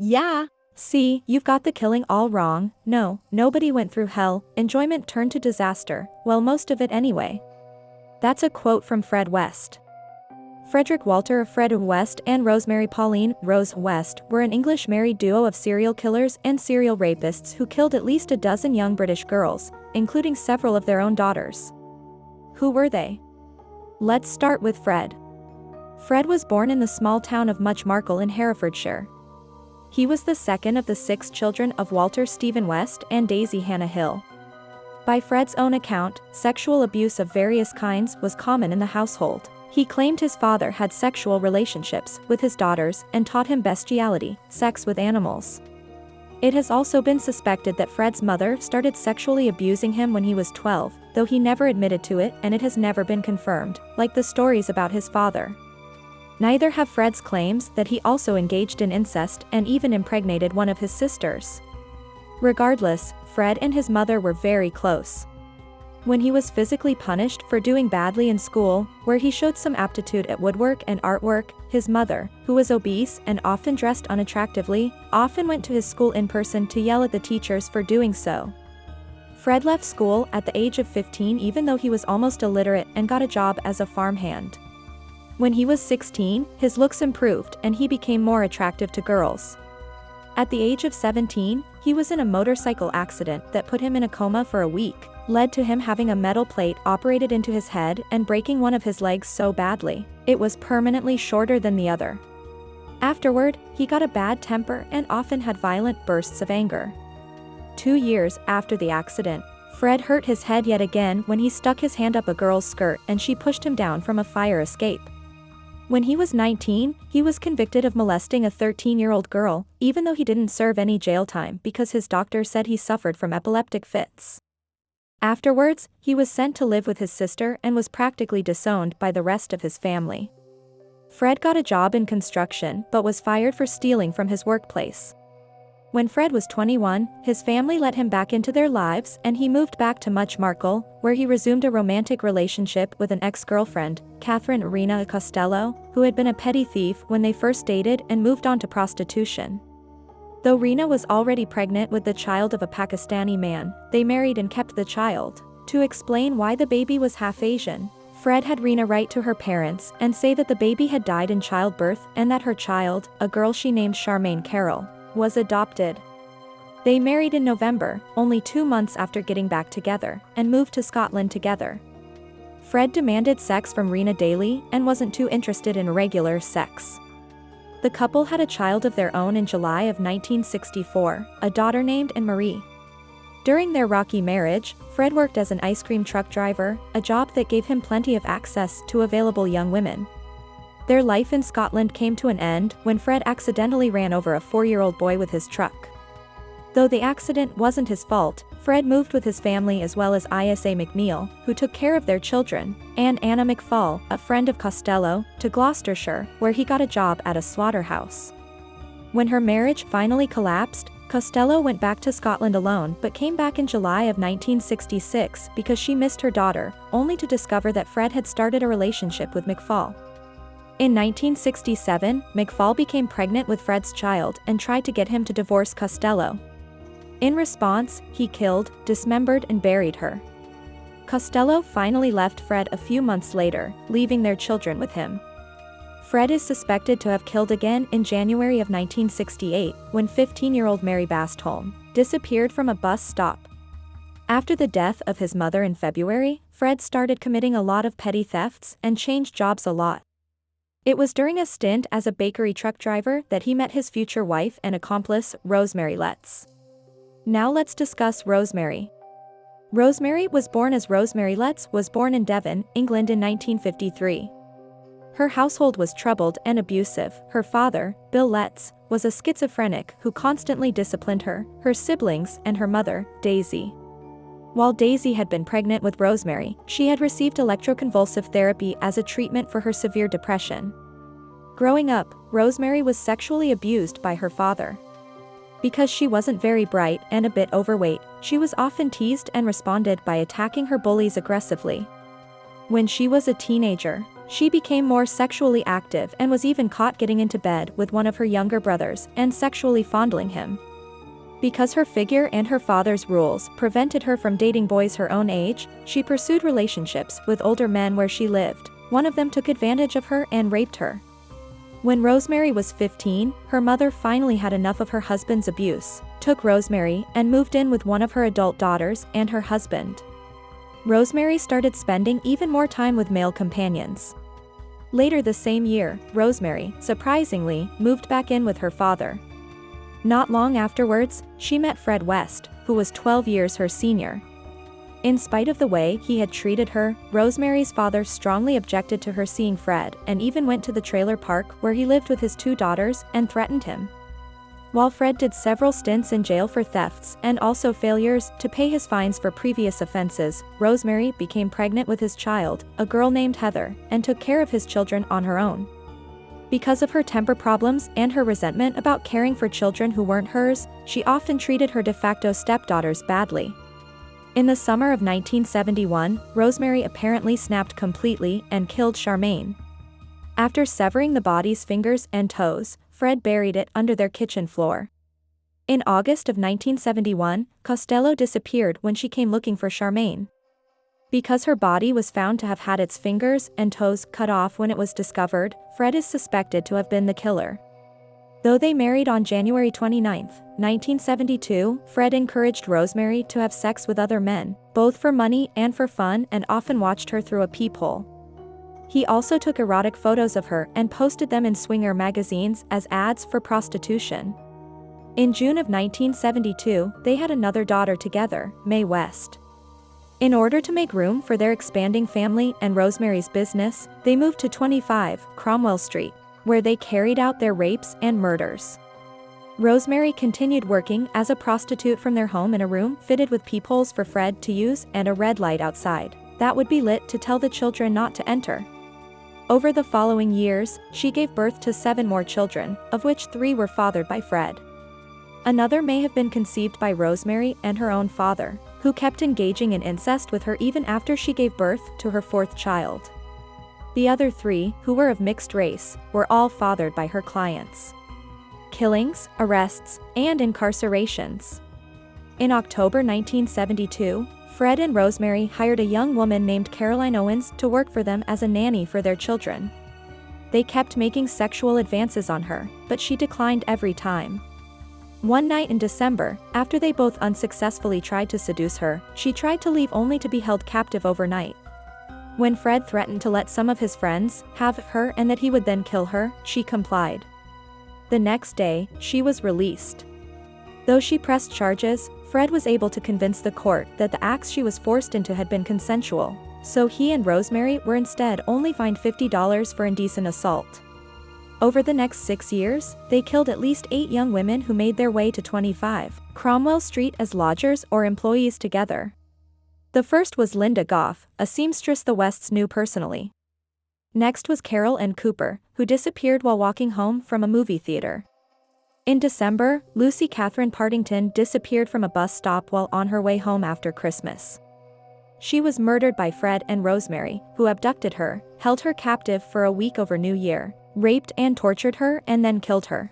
Yeah. See, you've got the killing all wrong. No, nobody went through hell, enjoyment turned to disaster, well, most of it anyway. That's a quote from Fred West. Frederick Walter Fred West and Rosemary Pauline Rose West were an English married duo of serial killers and serial rapists who killed at least a dozen young British girls, including several of their own daughters. Who were they? Let's start with Fred. Fred was born in the small town of Muchmarcle in Herefordshire. He was the second of the 6 children of Walter Stephen West and Daisy Hannah Hill. By Fred's own account, sexual abuse of various kinds was common in the household. He claimed his father had sexual relationships with his daughters and taught him bestiality, sex with animals. It has also been suspected that Fred's mother started sexually abusing him when he was 12, though he never admitted to it and it has never been confirmed, like the stories about his father. Neither have Fred's claims that he also engaged in incest and even impregnated one of his sisters. Regardless, Fred and his mother were very close. When he was physically punished for doing badly in school, where he showed some aptitude at woodwork and artwork, his mother, who was obese and often dressed unattractively, often went to his school in person to yell at the teachers for doing so. Fred left school at the age of 15 even though he was almost illiterate and got a job as a farmhand. When he was 16, his looks improved and he became more attractive to girls. At the age of 17, he was in a motorcycle accident that put him in a coma for a week, led to him having a metal plate operated into his head and breaking one of his legs so badly, it was permanently shorter than the other. Afterward, he got a bad temper and often had violent bursts of anger. 2 years after the accident, Fred hurt his head yet again when he stuck his hand up a girl's skirt and she pushed him down from a fire escape. When he was 19, he was convicted of molesting a 13-year-old girl, even though he didn't serve any jail time because his doctor said he suffered from epileptic fits. Afterwards, he was sent to live with his sister and was practically disowned by the rest of his family. Fred got a job in construction but was fired for stealing from his workplace. When Fred was 21, his family let him back into their lives and he moved back to Muchmarcle, where he resumed a romantic relationship with an ex-girlfriend, Catherine Irina Costello, who had been a petty thief when they first dated and moved on to prostitution. Though Rena was already pregnant with the child of a Pakistani man, they married and kept the child. To explain why the baby was half Asian, Fred had Rena write to her parents and say that the baby had died in childbirth and that her child, a girl she named Charmaine Carroll, was adopted. They married in November, only 2 months after getting back together, and moved to Scotland together. Fred demanded sex from Rena daily and wasn't too interested in regular sex. The couple had a child of their own in July of 1964, a daughter named Anne-Marie. During their rocky marriage, Fred worked as an ice cream truck driver, a job that gave him plenty of access to available young women. Their life in Scotland came to an end when Fred accidentally ran over a 4-year-old boy with his truck. Though the accident wasn't his fault, Fred moved with his family as well as Isa McNeil, who took care of their children, and Anna McFall, a friend of Costello, to Gloucestershire, where he got a job at a slaughterhouse. When her marriage finally collapsed, Costello went back to Scotland alone but came back in July of 1966 because she missed her daughter, only to discover that Fred had started a relationship with McFall. In 1967, McFall became pregnant with Fred's child and tried to get him to divorce Costello. In response, he killed, dismembered and buried her. Costello finally left Fred a few months later, leaving their children with him. Fred is suspected to have killed again in January of 1968, when 15-year-old Mary Bastholm disappeared from a bus stop. After the death of his mother in February, Fred started committing a lot of petty thefts and changed jobs a lot. It was during a stint as a bakery truck driver that he met his future wife and accomplice, Rosemary Letts. Now let's discuss Rosemary. Rosemary was born as Rosemary Letts was born in Devon, England in 1953. Her household was troubled and abusive. Her father, Bill Letts, was a schizophrenic who constantly disciplined her, her siblings, and her mother, Daisy. While Daisy had been pregnant with Rosemary, she had received electroconvulsive therapy as a treatment for her severe depression. Growing up, Rosemary was sexually abused by her father. Because she wasn't very bright and a bit overweight, she was often teased and responded by attacking her bullies aggressively. When she was a teenager, She became more sexually active and was even caught getting into bed with one of her younger brothers and sexually fondling him. Because her figure and her father's rules prevented her from dating boys her own age, she pursued relationships with older men where she lived. One of them took advantage of her and raped her. When Rosemary was 15, her mother finally had enough of her husband's abuse, took Rosemary, and moved in with one of her adult daughters and her husband. Rosemary started spending even more time with male companions. Later the same year, Rosemary, surprisingly, moved back in with her father. Not long afterwards, she met Fred West, who was 12 years her senior. In spite of the way he had treated her, Rosemary's father strongly objected to her seeing Fred and even went to the trailer park where he lived with his 2 daughters and threatened him. While Fred did several stints in jail for thefts and also failures to pay his fines for previous offenses, Rosemary became pregnant with his child, a girl named Heather, and took care of his children on her own. Because of her temper problems and her resentment about caring for children who weren't hers, she often treated her de facto stepdaughters badly. In the summer of 1971, Rosemary apparently snapped completely and killed Charmaine. After severing the body's fingers and toes, Fred buried it under their kitchen floor. In August of 1971, Costello disappeared when she came looking for Charmaine. Because her body was found to have had its fingers and toes cut off when it was discovered, Fred is suspected to have been the killer. Though they married on January 29, 1972, Fred encouraged Rosemary to have sex with other men, both for money and for fun, and often watched her through a peephole. He also took erotic photos of her and posted them in swinger magazines as ads for prostitution. In June of 1972, they had another daughter together, Mae West. In order to make room for their expanding family and Rosemary's business, they moved to 25 Cromwell Street, where they carried out their rapes and murders. Rosemary continued working as a prostitute from their home in a room fitted with peepholes for Fred to use and a red light outside that would be lit to tell the children not to enter. Over the following years, she gave birth to 7 more children, of which 3 were fathered by Fred. Another may have been conceived by Rosemary and her own father, who kept engaging in incest with her even after she gave birth to her 4th child. The other 3, who were of mixed race, were all fathered by her clients. Killings, arrests, and incarcerations. In October 1972, Fred and Rosemary hired a young woman named Caroline Owens to work for them as a nanny for their children. They kept making sexual advances on her, but she declined every time. One night in December, after they both unsuccessfully tried to seduce her, she tried to leave only to be held captive overnight. When Fred threatened to let some of his friends have her and that he would then kill her, she complied. The next day, she was released. Though she pressed charges, Fred was able to convince the court that the acts she was forced into had been consensual, so he and Rosemary were instead only fined $50 for indecent assault. Over the next 6 years, they killed at least 8 young women who made their way to 25 Cromwell Street as lodgers or employees together. The first was Linda Goff, a seamstress the Wests knew personally. Next was Carol Ann Cooper, who disappeared while walking home from a movie theater. In December, Lucy Catherine Partington disappeared from a bus stop while on her way home after Christmas. She was murdered by Fred and Rosemary, who abducted her, held her captive for a week over New Year, raped and tortured her, and then killed her.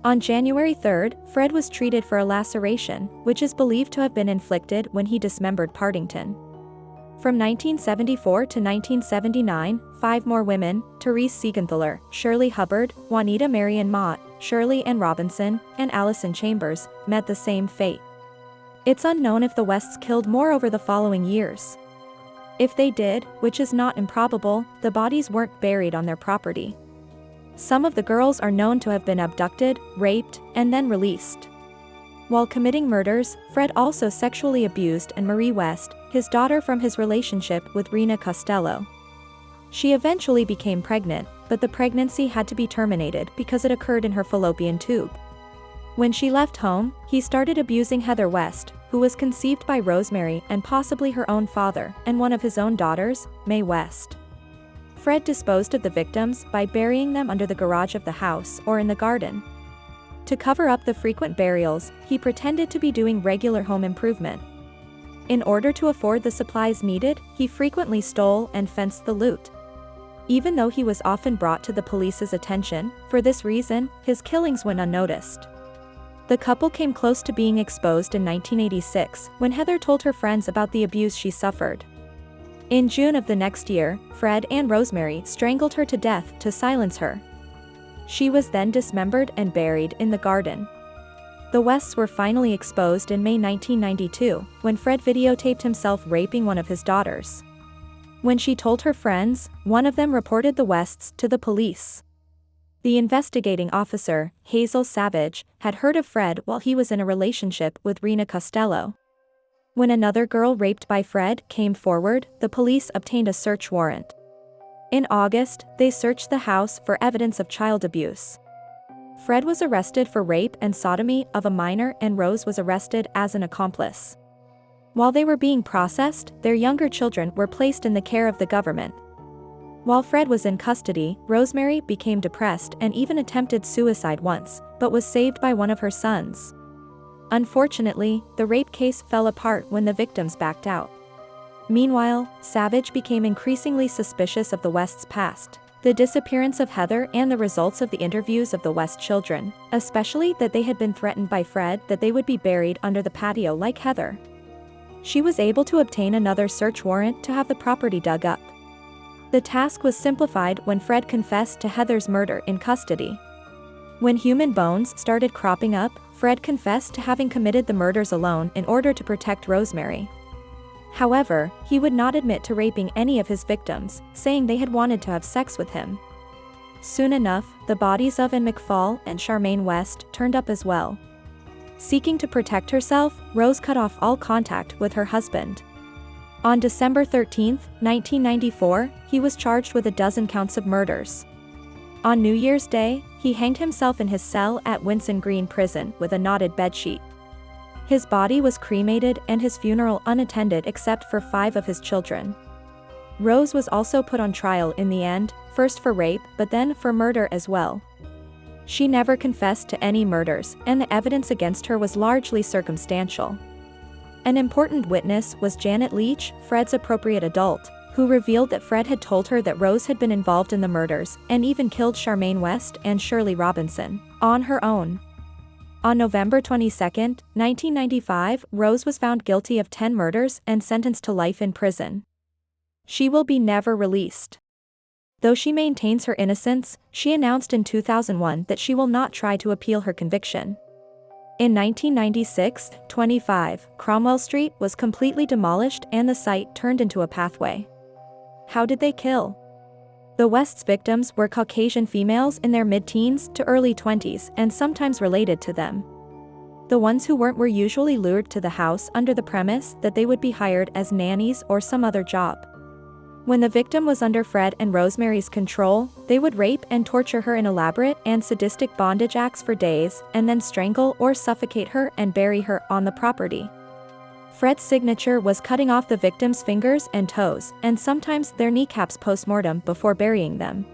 On January 3, Fred was treated for a laceration, which is believed to have been inflicted when he dismembered Partington. From 1974 to 1979, 5 more women, Therese Siegenthaler, Shirley Hubbard, Juanita Marion Mott, Shirley Ann Robinson, and Allison Chambers, met the same fate. It's unknown if the Wests killed more over the following years. If they did, which is not improbable, the bodies weren't buried on their property. Some of the girls are known to have been abducted, raped, and then released. While committing murders, Fred also sexually abused Marie West, his daughter from his relationship with Rena Costello. She eventually became pregnant, but the pregnancy had to be terminated because it occurred in her fallopian tube. When she left home, he started abusing Heather West, who was conceived by Rosemary and possibly her own father, and one of his own daughters, Mae West. Fred disposed of the victims by burying them under the garage of the house or in the garden. To cover up the frequent burials, he pretended to be doing regular home improvement. In order to afford the supplies needed, he frequently stole and fenced the loot. Even though he was often brought to the police's attention, for this reason, his killings went unnoticed. The couple came close to being exposed in 1986 when Heather told her friends about the abuse she suffered. In June of the next year, Fred and Rosemary strangled her to death to silence her. She was then dismembered and buried in the garden. The Wests were finally exposed in May 1992, when Fred videotaped himself raping one of his daughters. When she told her friends, one of them reported the Wests to the police. The investigating officer, Hazel Savage, had heard of Fred while he was in a relationship with Rena Costello. When another girl raped by Fred came forward, the police obtained a search warrant. In August, they searched the house for evidence of child abuse. Fred was arrested for rape and sodomy of a minor, and Rose was arrested as an accomplice. While they were being processed, their younger children were placed in the care of the government. While Fred was in custody, Rosemary became depressed and even attempted suicide once, but was saved by one of her sons. Unfortunately, the rape case fell apart when the victims backed out. Meanwhile, Savage became increasingly suspicious of the West's past, the disappearance of Heather and the results of the interviews of the West children, especially that they had been threatened by Fred that they would be buried under the patio like Heather. She was able to obtain another search warrant to have the property dug up. The task was simplified when Fred confessed to Heather's murder in custody. When human bones started cropping up, Fred confessed to having committed the murders alone in order to protect Rosemary. However, he would not admit to raping any of his victims, saying they had wanted to have sex with him. Soon enough, the bodies of Ann McFall and Charmaine West turned up as well. Seeking to protect herself, Rose cut off all contact with her husband. On December 13, 1994, he was charged with a dozen counts of murders. On New Year's Day, he hanged himself in his cell at Winson Green Prison with a knotted bedsheet. His body was cremated and his funeral unattended except for 5 of his children. Rose was also put on trial in the end, first for rape but then for murder as well. She never confessed to any murders, and the evidence against her was largely circumstantial. An important witness was Janet Leach, Fred's appropriate adult, who revealed that Fred had told her that Rose had been involved in the murders and even killed Charmaine West and Shirley Robinson on her own. On November 22, 1995, Rose was found guilty of 10 murders and sentenced to life in prison. She will be never released. Though she maintains her innocence, she announced in 2001 that she will not try to appeal her conviction. In 1996, 25 Cromwell Street was completely demolished and the site turned into a pathway. How did they kill? The West's victims were Caucasian females in their mid-teens to early 20s and sometimes related to them. The ones who weren't were usually lured to the house under the premise that they would be hired as nannies or some other job. When the victim was under Fred and Rosemary's control, they would rape and torture her in elaborate and sadistic bondage acts for days, and then strangle or suffocate her and bury her on the property. Fred's signature was cutting off the victim's fingers and toes, and sometimes their kneecaps post-mortem before burying them.